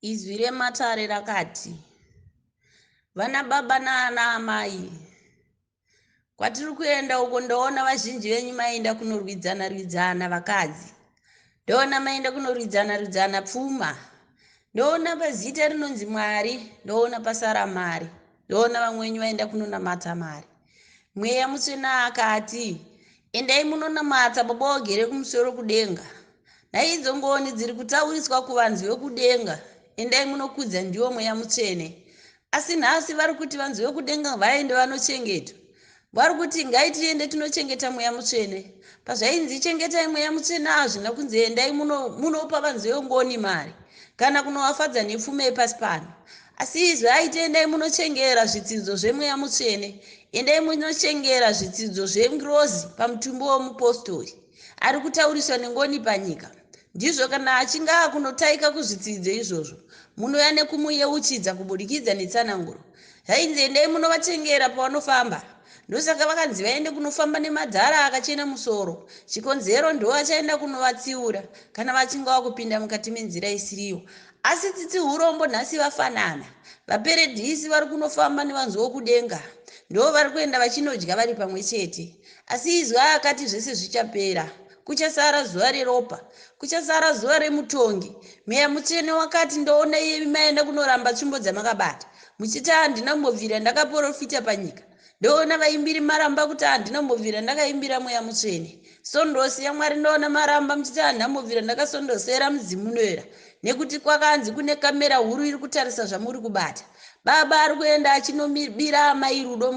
Izwi rematare rakati, vana baba naana amai, kwatiri kuenda uko ndoona vazhinji venyu maenda kunorwidzana vakadzi, ndoona maenda kunorwidzana pfuma, ndoona pazita rinonzi Mwari, ndoona pasara mari, ndoona vamwenyu vaenda kunonamata mari. Mweya Mutsvene akati, endai munonamata baba vagere kumusoro kudenga. Naidzo ngoni dziri kutauriswa kuvanhu vekudenga, endai munokudza ndiwo Mweya Mutsvene. Asi nhasi vari kuti vanhu vekudenga vaende vanochengetwa. Vari kuti ngaitiende tinochengeta Mweya Mutsvene. Pazvainzi chengetai Mweya Mutsvene hazvina kunzi endai munopa vanhu vengoni mari kana kunovafadza nepfuma yepasi pano. Asi izvi aiti endai munochengera zvidzidzo zvemweya Mutsvene, endai munochengera zvidzidzo zvengirozi pamutumbi womupostori ari kutauriswa nengoni panyika. Ndizvo kana achinge akunotaika kuzvidzidzo izvozvo, munouya nekumuyeuchidza kubudikidza netsananguro. Zvainzi endai munovachengera pavanofamba. Ndosaka vakanzi vaende kunofamba nemadhara akachena musoro. Chikonzero ndo vachaenda kunovatsiura kana vachinge vakupinda mukati menzira isiriyo. Asi tsitsi urombo nhasi vafanana. Vaperedhisi vari kunofamba nevanhu vokudenga. Ndo vari kuenda vachinodya vari pamwe chete. Asi izwi akati zvese zvichapera. Kuchasara zuva reropa, kuchasara zuva remutongi. Mweya Mutsvene wakati ndoona imi maenda kunoramba tsvimbo dzamakabata. Muchiti handina kumbobvira ndakaprofita panyika. Ndoona vaimbiri maramba kuti handina kumbobvira ndakaimbira Mweya Mutsvene. Sondosi yaMwari ndoona maramba muchiti handina kumbobvira ndakasondosera mudzimu unoera. Nekuti kwakanzi kune kamera huru iri kutarisa zvamuri kubata. Baba ari kuenda achinobira amai rudo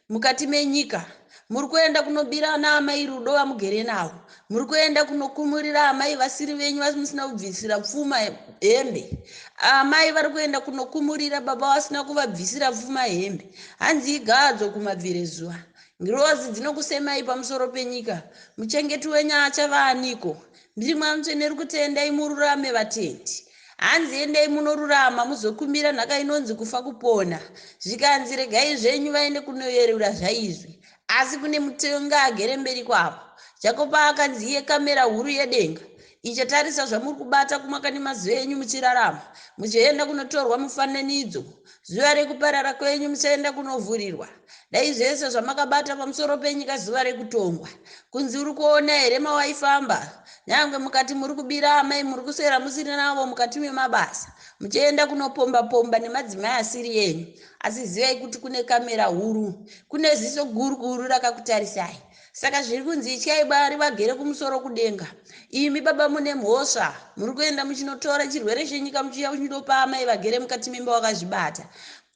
mukati menyika. Muri kuenda kunobira ana amai rudo vamugere navo. Muri kuenda kunokumurira amai vasiri venyu vamusina kubvisira pfuma hembe. Amai vari kuenda kunokumurira baba vasina kuvabvisira pfuma hembe. Hanzi igadzo kumabvire zuva. Ngirozi dzinokusemai pamusoro penyika. Muchengeti wenyu achava aniko? Ndiri Mweya Mutsvene iri kuti endai mururame vatendi. Hanzi endai munorurama muzokumbira nhaka inonzi kufa kupona. Zvikanzi regai zvenyu vaende kunoyerura zvaizvi. Asi kune mutenga agere mberi kwavo. Jakoba akanzi iye kamera huru yedenga ichatarisa zvamuri kubata kumakani mazuva enyu muchirarama. Muchienda kunotorwa mufananidzo. Zuva rekuparara kwenyu muchaenda kunovhurirwa. Dai zvese zvamakabata pamusoro penyika zuva rekutongwa. Kunzi uri kuona here mawaifamba. Nyangwe mukati muri kubira amai muri kuswera musiri navo mukati memabasa. Muchienda kunopomba nemadzimai asiri enyu. Asi zivai kuti kune kamera huru, kune ziso guru rakakutarisai. Saka zviri kunzi ityai Mwari vagere kumusoro kudenga. Imi baba mune mhosva, muri kuenda muchinotora chirwere chenyika muchiya muchinopa amai vagere mukati memba vakazvibata.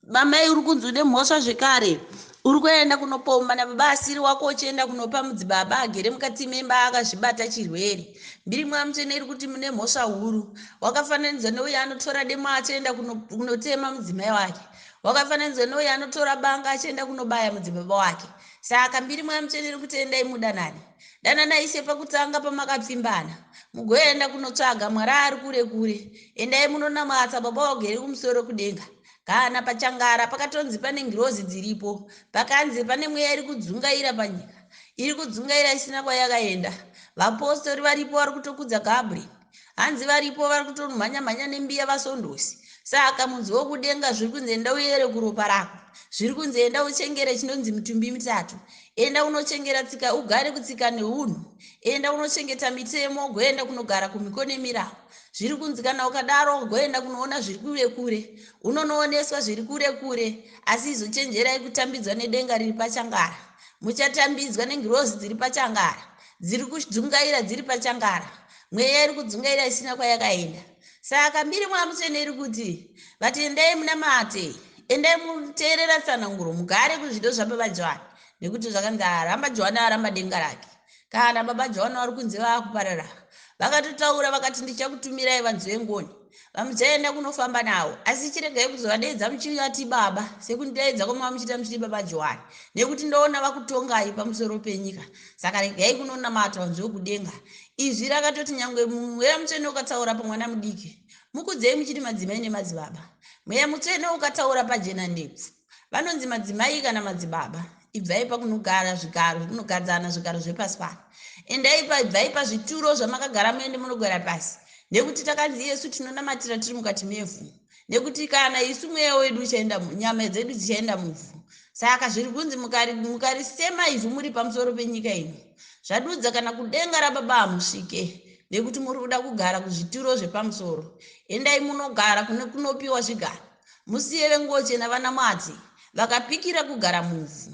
Mamai uri kunzi une mhosva zvekare. Uri kuenda kunopomba nababa asiri wako uchienda kunopa mudzibaba agere mukati memba akazvibata chirwere. Mbiri Mweya Mutsvene iri kuti mune mhosva huru. Wakafananidzwa nouyo anotora demo achienda kunotema mudzimai wake. Wakafananidzwa nouyo anotora banga achienda kunobaya mudzibaba wake. Saka mbiri Mweya Mutsvene iri kuti endai mudanane. Dananai sepakutanga pamakapfimbana. Mugoenda kunotsvaga Mwari ari kure. Endai munonamata baba vagere kumusoro kudenga. Kana pachangara pakatonzi pane ngirozi dziripo. Pakanzi pane mweya iri kudzungaira panyika. Iri kudzungaira isina kwayakaenda. Vapostori varipo vari kutokudza Gabhuri. Hanzi varipo vari kutomhanya nembiya vasondosi. Saka munzi wokudenga zviri kunzi enda uyere kuropa rako. Zviri kunzi enda uchengere chinonzi mitumbi mitatu. Enda unochengera tsika ugare kutsika neunhu. Enda unochengeta mitemo ugoenda kunogara kumiko nemirau. Zviri kunzi kana ukadaro ugoenda kunoona zviri kure. Unonooneswa zviri kure. Asi izochenjerai kutambidzwa nedenga riri pachangara. Muchatambidzwa nengirozi dziri pachangara. Dziri kudzungaira dziri pachangara. Mweya iri kudzungaira isina kwayakaenda. Saka mbiri Mweya Mutsvene iri kuti vatendei munamate. Endai muteerera tsananguro mugare kuzvido zvababa Johani. Nekuti zvakanzi aramba Johani aramba denga rake. Kana baba Johani vari kunzi vakuparara. Vakatotaura vakati ndichakutumirai vanhu vengoni. Vamuchaenda kunofamba navo. Asi chiregai kuzovadeedza muchivati baba. Sekundidaidza kwamava muchita muchiti baba Johani. Nekuti ndoona vakutongai pamusoro penyika. Saka regai kunonamata vanhu vokudenga. Izvi rakatoti nyangwe Mweya Mutsvene ukataura pamwana mudiki. Mukudzei muchiti madzimai nemadzibaba. Mweya Mutsvene ukataura pajena ndebvu. Vanonzi madzimai kana madzibaba. Ibvai pakunogara zvigaro, kunogadzana zvigaro zvepasi pano. Endai ibvai pazvituro zvamakagara muende munogara pasi. nekuti takanzi Yesu tinonamatira tiri mukati mevhu, nekuti kana isu mweya wedu uchaenda, nyama dzedu dzichaenda muvhu. Saka zviri kunzi mukarisema ivhu muri pamusoro penyika ino, zvadudza kana kudenga rababa hamusvike, nekuti muri kuda kugara kuzvituro zvepamusoro. Endai munogara kune kunopiwa zvigaro, musiye venguo chena vana mwati vakapikira kugara muvhu.